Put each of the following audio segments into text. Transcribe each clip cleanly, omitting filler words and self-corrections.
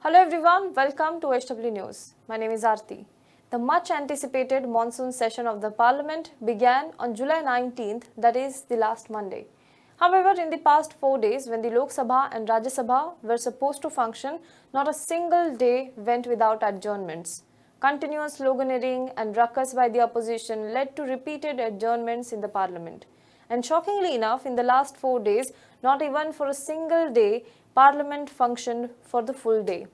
Hello everyone, welcome to HW News. My name is Aarti. The much anticipated monsoon session of the Parliament began on July 19th, that is the last Monday. However, in the past 4 days, when the Lok Sabha and Rajya Sabha were supposed to function, not a single day went without adjournments. Continuous sloganeering and ruckus by the opposition led to repeated adjournments in the Parliament. And shockingly enough, in the last 4 days, not even for a single day, Parliament functioned for the full day.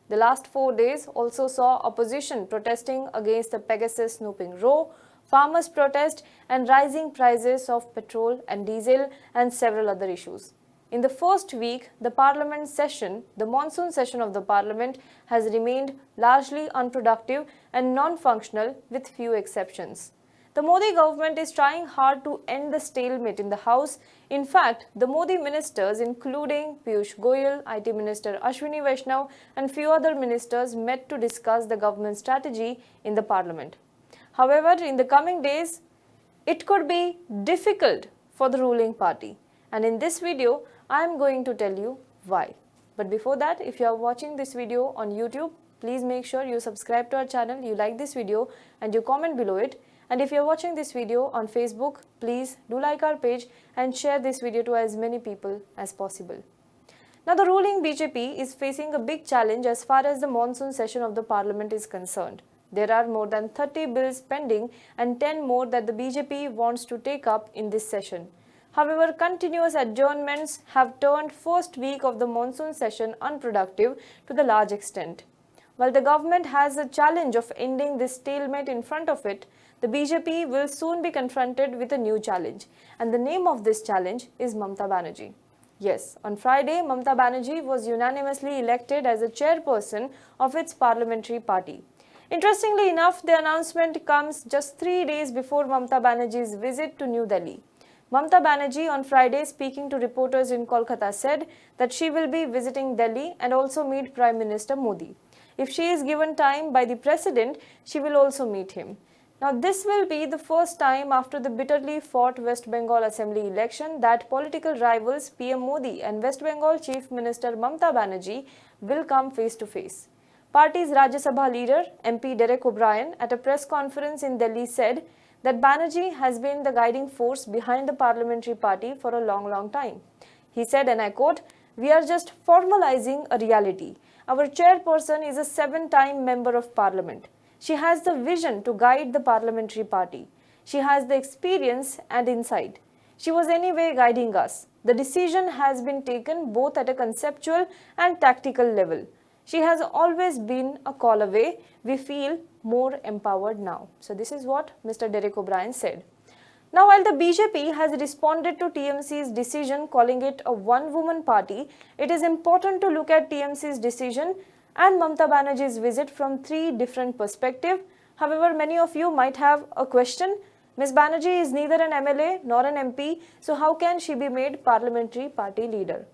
The last 4 days also saw opposition protesting against the Pegasus snooping row, farmers' protest, and rising prices of petrol and diesel, and several other issues. In the first week, the Parliament session, the monsoon session of the Parliament, has remained largely unproductive and non-functional with few exceptions. The Modi government is trying hard to end the stalemate in the House. In fact, the Modi ministers, including Piyush Goyal, IT Minister Ashwini Vaishnav, and few other ministers, met to discuss the government strategy in the Parliament. However, in the coming days, it could be difficult for the ruling party. And in this video, I am going to tell you why. But before that, if you are watching this video on YouTube, please make sure you subscribe to our channel, you like this video, and you comment below it. And if you are watching this video on Facebook, please do like our page and share this video to as many people as possible. Now, the ruling BJP is facing a big challenge as far as the monsoon session of the Parliament is concerned. There are more than 30 bills pending and 10 more that the BJP wants to take up in this session. However, continuous adjournments have turned first week of the monsoon session unproductive to the large extent. While the government has a challenge of ending this stalemate in front of it, the BJP will soon be confronted with a new challenge, and the name of this challenge is Mamata Banerjee. Yes, on Friday, Mamata Banerjee was unanimously elected as a chairperson of its parliamentary party. Interestingly enough, the announcement comes just 3 days before Mamata Banerjee's visit to New Delhi. Mamata Banerjee on Friday, speaking to reporters in Kolkata, said that she will be visiting Delhi and also meet Prime Minister Modi. If she is given time by the President, she will also meet him. Now, this will be the first time after the bitterly fought West Bengal Assembly election that political rivals PM Modi and West Bengal Chief Minister Mamata Banerjee will come face to face. Party's Rajya Sabha leader, MP Derek O'Brien, at a press conference in Delhi said that Banerjee has been the guiding force behind the parliamentary party for a long time. He said, and I quote, "We are just formalizing a reality. Our chairperson is a 7-time member of parliament. She has the vision to guide the parliamentary party. She has the experience and insight. She was anyway guiding us. The decision has been taken both at a conceptual and tactical level. She has always been a call away. We feel more empowered now." So this is what Mr. Derek O'Brien said. Now, while the BJP has responded to TMC's decision calling it a one-woman party, it is important to look at TMC's decision and Mamata Banerjee's visit from 3 different perspectives. However, many of you might have a question. Ms. Banerjee is neither an MLA nor an MP, so how can she be made parliamentary party leader?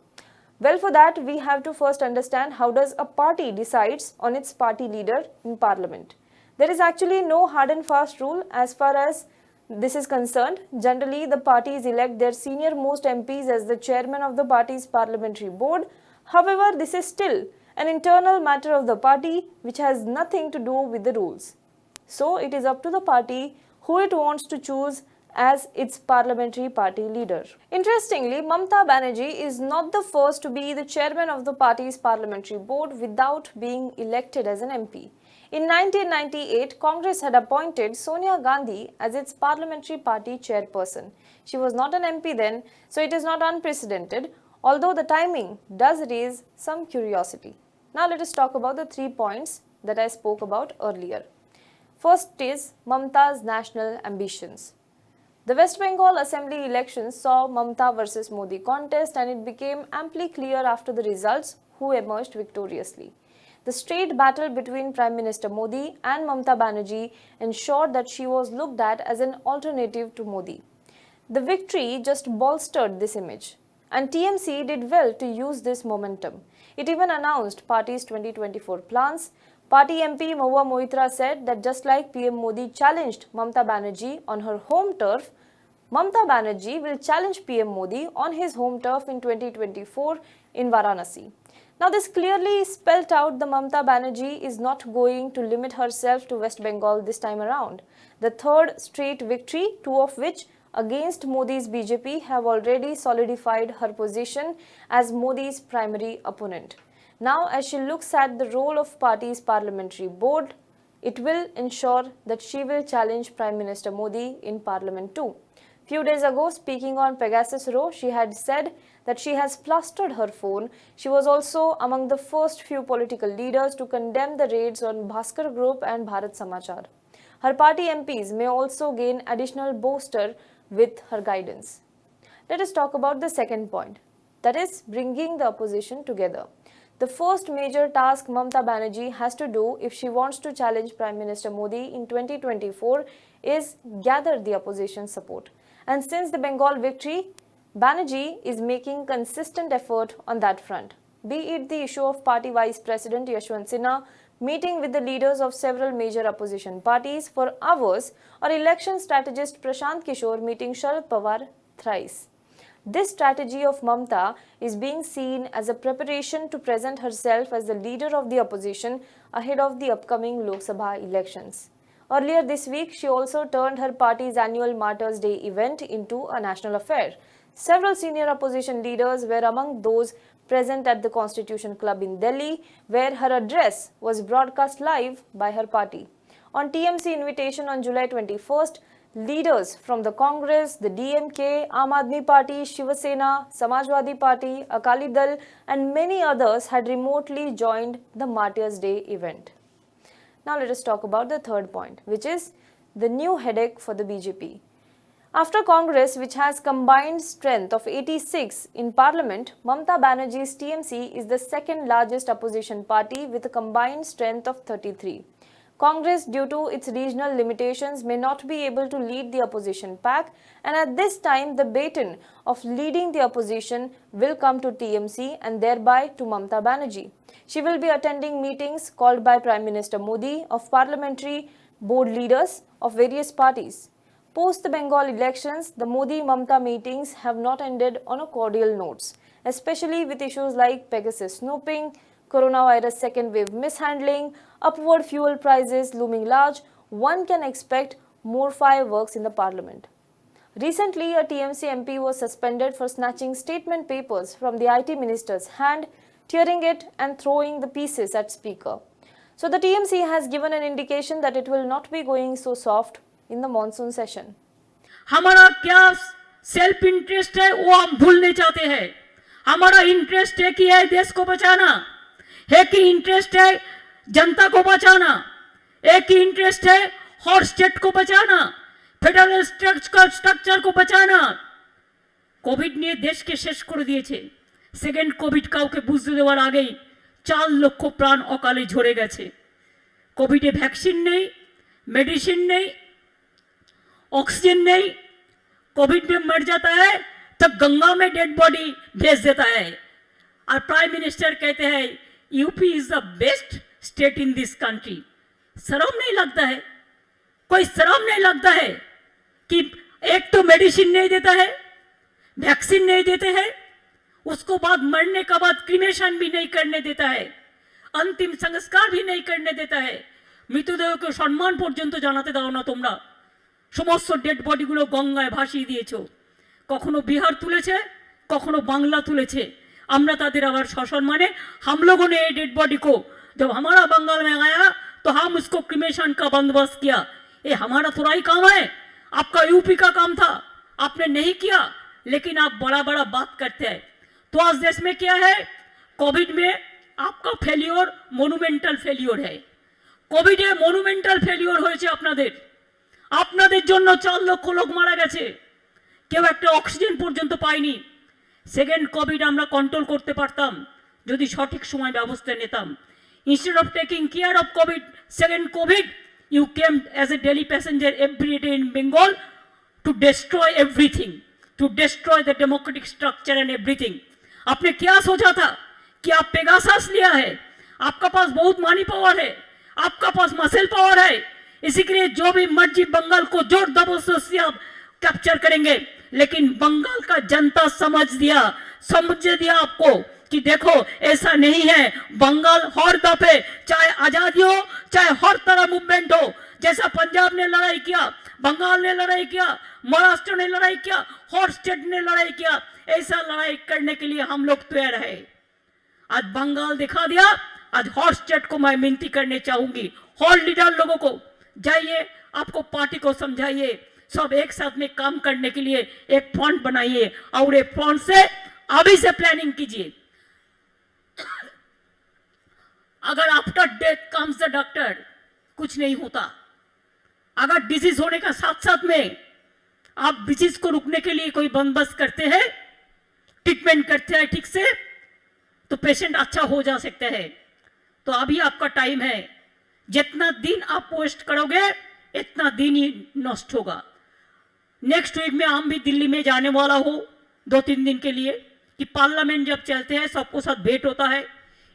Well, for that, we have to first understand how does a party decides on its party leader in parliament. There is actually no hard and fast rule as far as this is concerned. Generally, the parties elect their senior most MPs as the chairman of the party's parliamentary board. However, this is still an internal matter of the party which has nothing to do with the rules. So, it is up to the party who it wants to choose as its parliamentary party leader. Interestingly, Mamata Banerjee is not the first to be the chairman of the party's parliamentary board without being elected as an MP. In 1998, Congress had appointed Sonia Gandhi as its parliamentary party chairperson. She was not an MP then, so it is not unprecedented, although the timing does raise some curiosity. Now let us talk about the 3 points that I spoke about earlier. First is Mamata's national ambitions. The West Bengal Assembly elections saw Mamata versus Modi contest, and it became amply clear after the results who emerged victoriously. The straight battle between Prime Minister Modi and Mamata Banerjee ensured that she was looked at as an alternative to Modi. The victory just bolstered this image, and TMC did well to use this momentum. It even announced party's 2024 plans. Party MP Mahua Moitra said that just like PM Modi challenged Mamata Banerjee on her home turf, Mamata Banerjee will challenge PM Modi on his home turf in 2024 in Varanasi. Now, this clearly spelled out the Mamata Banerjee is not going to limit herself to West Bengal this time around. The third straight victory, two of which against Modi's BJP, have already solidified her position as Modi's primary opponent. Now, as she looks at the role of party's parliamentary board, it will ensure that she will challenge Prime Minister Modi in Parliament too. Few days ago, speaking on Pegasus Row, she had said that she has plastered her phone. She was also among the first few political leaders to condemn the raids on Bhaskar Group and Bharat Samachar. Her party MPs may also gain additional bolster with her guidance. Let us talk about the second point, that is bringing the opposition together. The first major task Mamata Banerjee has to do if she wants to challenge Prime Minister Modi in 2024 is gather the opposition support. And since the Bengal victory, Banerjee is making consistent effort on that front. Be it the issue of Party Vice President Yashwant Sinha meeting with the leaders of several major opposition parties for hours, or election strategist Prashant Kishore meeting Sharad Pawar thrice. This strategy of Mamata is being seen as a preparation to present herself as the leader of the opposition ahead of the upcoming Lok Sabha elections. Earlier this week, she also turned her party's annual Martyrs' Day event into a national affair. Several senior opposition leaders were among those present at the Constitution Club in Delhi, where her address was broadcast live by her party. On TMC invitation on July 21st, leaders from the Congress, the DMK, Aam Aadmi Party, Shiva Sena, Samajwadi Party, Akali Dal and many others had remotely joined the Martyrs' Day event. Now let us talk about the third point, which is the new headache for the BJP. After Congress, which has combined strength of 86 in Parliament, Mamata Banerjee's TMC is the second largest opposition party with a combined strength of 33. Congress, due to its regional limitations, may not be able to lead the opposition pack, and at this time the baton of leading the opposition will come to TMC and thereby to Mamata Banerjee. She will be attending meetings called by Prime Minister Modi of parliamentary board leaders of various parties. Post the Bengal elections, the Modi-Mamata meetings have not ended on a cordial notes, especially with issues like Pegasus snooping, coronavirus second wave mishandling, upward fuel prices looming large. One can expect more fireworks in the parliament. Recently, a TMC MP was suspended for snatching statement papers from the IT minister's hand, tearing it and throwing the pieces at speaker. So the TMC has given an indication that it will not be going so soft in the monsoon session. हमारा क्या self interest है वो हम भूलने चाहते हैं. हमारा interest है कि है देश को बचाना, है कि इंटरेस्ट है जनता को बचाना, एक ही इंटरेस्ट है हर स्टेट को बचाना, फेडरल स्ट्रक्चर को बचाना. कोविड নিয়ে দেশকে শেষ করে দিয়েছে. সেকেন্ড কোভিড কাউকে বুঝতে দেওয়ার আগেই 4 লক্ষ প্রাণ অকালে ঝরে গেছে. কোভিডে ভ্যাকসিন নেই, मेडिसिन नहीं, ऑक्सीजन नहीं. कोविड में मर जाता है तो गंगा में डेड बॉडी भेज देता है. और प्राइम मिनिस्टर कहते हैं UP is the best state in this country. शर्म नहीं लगता है? कोई शर्म नहीं लगता है कि एक तो मेडिसिन नहीं देता है, वैक्सीन नहीं देते हैं, उसको बाद मरने का बाद क्रीमेशन भी नहीं करने देता है, अंतिम संस्कार भी नहीं करने देता है, मृतदेहকে সম্মান পর্যন্ত জানাতে দাও না তোমরা. সমস্ত ডেড বডিগুলো গঙ্গায় ভাসিয়ে দিয়েছো. কখনো বিহার তুলেছে, কখনো বাংলা তুলেছে. আমরা তাদের আবার সসম্মানে हम लोगों ने ये डेड बॉडी को जब हमारा बंगाल में आया तो हम उसको क्रीमेशन का बंदोबस्त किया. ये हमारा थोड़ा ही काम है, आपका यूपी का काम था, आपने नहीं किया. लेकिन आप बड़ा बड़ा बात करते हैं. तो आज देश में क्या है? कोविड में आपका फेलियर मोनुमेंटल फेलियर है. কোভিডে মনুমেন্টাল ফেলিওর হয়েছে আপনাদের. আপনাদের জন্য 4 লক্ষ লোক মারা গেছে, কেউ একটা অক্সিজেন পর্যন্ত পায়নি. সেকেন্ড কোভিড আমরা কন্ট্রোল করতে পারতাম যদি সঠিক সময় ব্যবস্থা নিতাম. Instead of taking care of Covid, second Covid you came as a daily passenger every day in Bengal to destroy everything, to destroy the democratic structure and everything. आपने क्या सोचा था कि आप पेगासस लिया है, आपका पास बहुत मनी पावर है, आपका पास मसल पावर है, इसी के लिए जो भी मर्जी बंगाल को जोर जबरदस्ती से आप कैप्चर करेंगे. लेकिन बंगाल का जनता समझ दिया आपको कि देखो ऐसा नहीं है, बंगाल हर दफे चाहे आजादी हो चाहे हर तरह मूवमेंट हो, जैसा पंजाब ने लड़ाई किया, बंगाल ने लड़ाई किया, महाराष्ट्र ने लड़ाई किया, हर स्टेट ने लड़ाई किया, ऐसा लड़ाई करने के लिए हम लोग तैयार है। आज बंगाल दिखा दिया, आज हर स्टेट को मैं विनती करने चाहूंगी, हर लीडर लोगों को जाइए, आपको पार्टी को समझाइए, सब एक साथ में काम करने के लिए एक फ्रंट बनाइए और एक फ्रंट से अभी से प्लानिंग कीजिए। अगर after death comes the doctor, कुछ नहीं होता। अगर डिजीज होने का साथ साथ में आप डिजीज को रुकने के लिए कोई बंदोबस्त करते हैं, ट्रीटमेंट करते हैं ठीक से, तो पेशेंट अच्छा हो जा सकते हैं। तो अभी आपका टाइम है, जितना दिन आप वेस्ट करोगे इतना दिन ही नष्ट होगा। नेक्स्ट वीक में हम भी दिल्ली में जाने वाला हूँ 2-3 दिन के लिए, कि पार्लियामेंट जब चलते हैं सबको साथ भेंट होता है,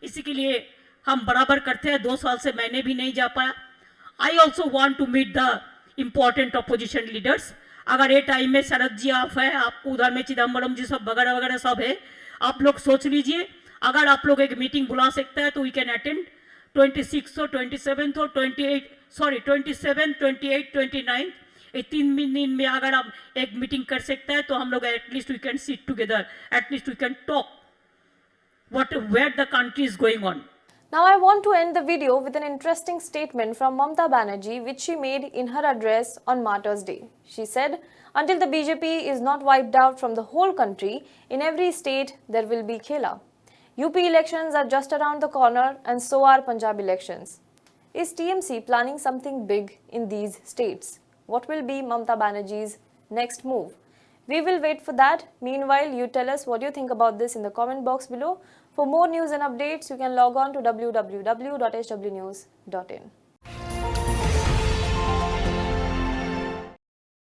इसी के लिए हम बराबर करते हैं। 2 साल से मैंने भी नहीं जा पाया। I also want to meet the important opposition leaders. अगर ये टाइम में शरद जी आप है, आपको उधर में चिदम्बरम जी सब वगैरह वगैरह सब है, आप लोग सोच लीजिए, अगर आप लोग एक मीटिंग बुला सकते हैं तो वी कैन अटेंड 26 और 27 और 27, 28, 29, ये 3 दिन में अगर आप एक मीटिंग कर सकते हैं तो हम लोग at least we can sit together, at least we can talk where the country is going on. Now I want to end the video with an interesting statement from Mamata Banerjee which she made in her address on Martyrs' Day. She said, "Until the BJP is not wiped out from the whole country, in every state there will be khela. UP elections are just around the corner and so are Punjab elections. Is TMC planning something big in these states? What will be Mamata Banerjee's next move? We will wait for that. Meanwhile, you tell us what you think about this in the comment box below. For more news and updates, you can log on to www.hwnews.in.